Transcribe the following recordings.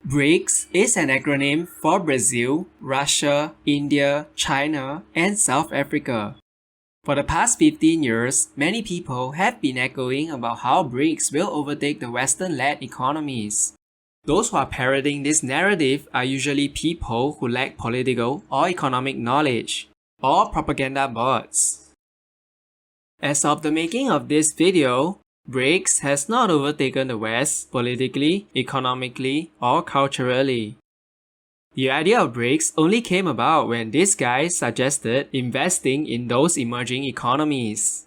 BRICS is an acronym for Brazil, Russia, India, China, and South Africa. For the past 15 years, many people have been echoing about how BRICS will overtake the Western-led economies. Those who are parroting this narrative are usually people who lack political or economic knowledge, or propaganda bots. As of the making of this video, BRICS has not overtaken the West politically, economically, or culturally. The idea of BRICS only came about when this guy suggested investing in those emerging economies.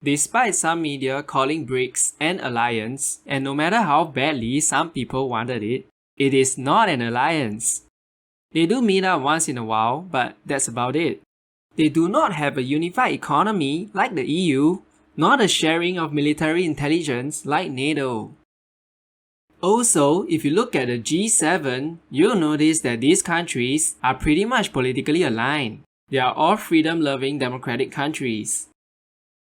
Despite some media calling BRICS an alliance, and no matter how badly some people wanted it, it is not an alliance. They do meet up once in a while, but that's about it. They do not have a unified economy like the EU, nor a sharing of military intelligence like NATO. Also, if you look at the G7, you'll notice that these countries are pretty much politically aligned. They are all freedom-loving democratic countries.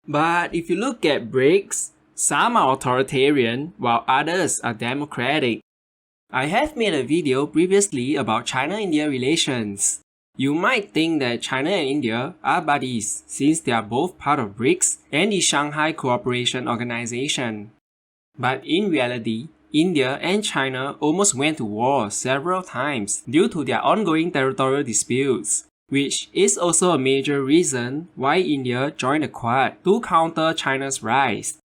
But if you look at BRICS, some are authoritarian while others are democratic. I have made a video previously about China-India relations. You might think that China and India are buddies since they are both part of BRICS and the Shanghai Cooperation Organization. But in reality, India and China almost went to war several times due to their ongoing territorial disputes, which is also a major reason why India joined the Quad to counter China's rise.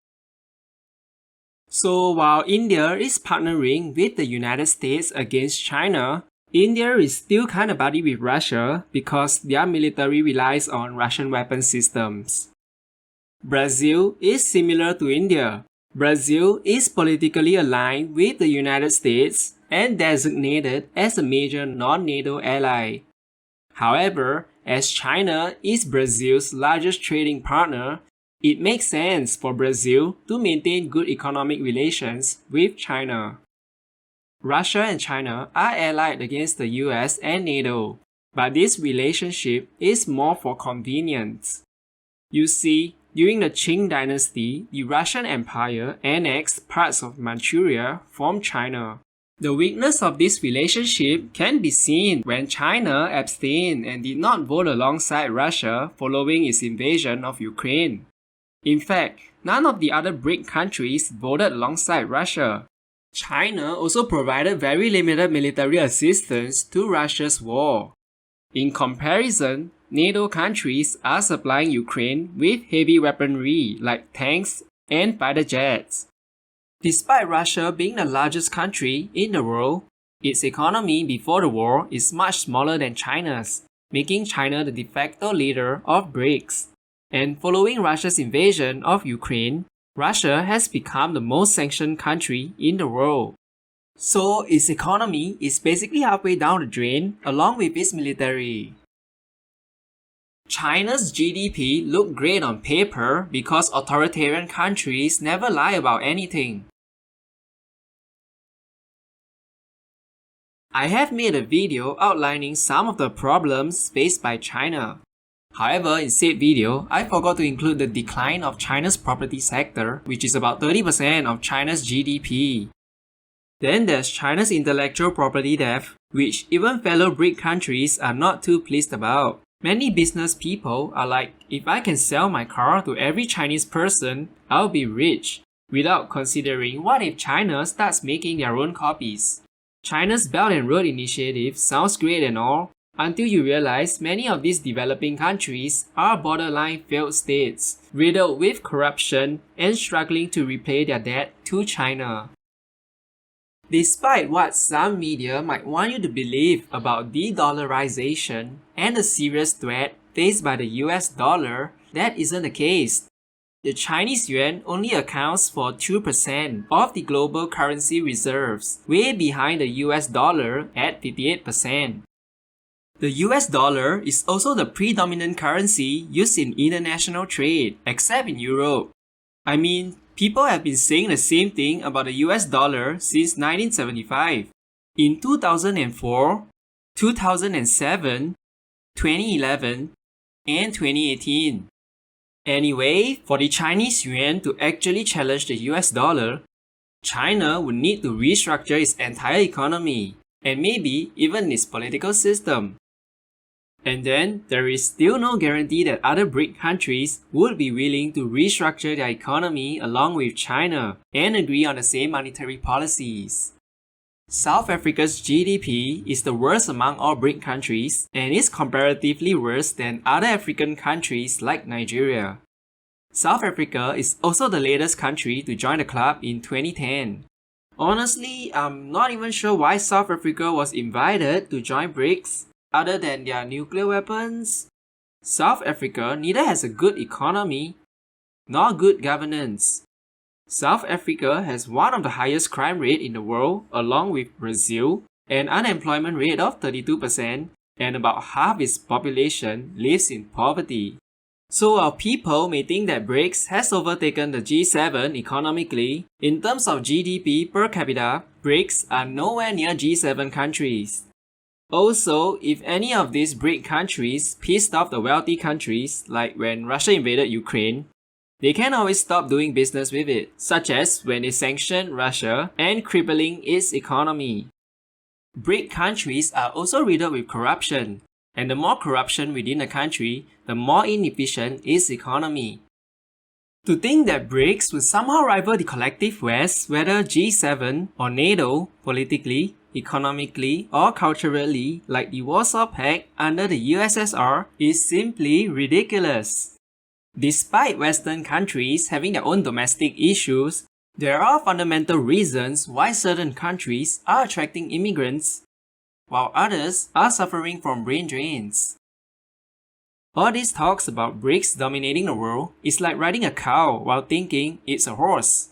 So while India is partnering with the United States against China, India is still kinda buddy with Russia because their military relies on Russian weapon systems. Brazil is similar to India. Brazil is politically aligned with the United States and designated as a major non-NATO ally. However, as China is Brazil's largest trading partner, it makes sense for Brazil to maintain good economic relations with China. Russia and China are allied against the US and NATO, but this relationship is more for convenience. You see, during the Qing dynasty, the Russian Empire annexed parts of Manchuria from China. The weakness of this relationship can be seen when China abstained and did not vote alongside Russia following its invasion of Ukraine. In fact, none of the other BRIC countries voted alongside Russia. China also provided very limited military assistance to Russia's war. In comparison, NATO countries are supplying Ukraine with heavy weaponry like tanks and fighter jets. Despite Russia being the largest country in the world, its economy before the war is much smaller than China's, making China the de facto leader of BRICS. And following Russia's invasion of Ukraine, Russia has become the most sanctioned country in the world. So its economy is basically halfway down the drain along with its military. China's GDP looked great on paper because authoritarian countries never lie about anything. I have made a video outlining some of the problems faced by China. However, in said video, I forgot to include the decline of China's property sector, which is about 30% of China's GDP. Then there's China's intellectual property theft, which even fellow BRIC countries are not too pleased about. Many business people are like, if I can sell my car to every Chinese person, I'll be rich, without considering what if China starts making their own copies. China's Belt and Road Initiative sounds great and all, until you realize many of these developing countries are borderline failed states, riddled with corruption and struggling to repay their debt to China. Despite what some media might want you to believe about de-dollarization and the serious threat faced by the US dollar, that isn't the case. The Chinese yuan only accounts for 2% of the global currency reserves, way behind the US dollar at 58%. The US dollar is also the predominant currency used in international trade, except in Europe. I mean, people have been saying the same thing about the US dollar since 1975. In 2004, 2007, 2011, and 2018. Anyway, for the Chinese yuan to actually challenge the US dollar, China would need to restructure its entire economy, and maybe even its political system. And then, there is still no guarantee that other BRIC countries would be willing to restructure their economy along with China and agree on the same monetary policies. South Africa's GDP is the worst among all BRIC countries and is comparatively worse than other African countries like Nigeria. South Africa is also the latest country to join the club in 2010. Honestly, I'm not even sure why South Africa was invited to join BRICS, other than their nuclear weapons. South Africa neither has a good economy nor good governance. South Africa has one of the highest crime rate in the world along with Brazil, an unemployment rate of 32%, and about half its population lives in poverty. So while people may think that BRICS has overtaken the G7 economically, in terms of GDP per capita, BRICS are nowhere near G7 countries. Also, if any of these BRIC countries pissed off the wealthy countries, like when Russia invaded Ukraine, they can always stop doing business with it, such as when they sanctioned Russia and crippling its economy. BRIC countries are also riddled with corruption, and the more corruption within a country, the more inefficient its economy. To think that BRICS would somehow rival the collective West, whether G7 or NATO, politically, economically, or culturally, like the Warsaw Pact under the USSR, is simply ridiculous. Despite Western countries having their own domestic issues, there are fundamental reasons why certain countries are attracting immigrants, while others are suffering from brain drains. All these talks about BRICS dominating the world is like riding a cow while thinking it's a horse.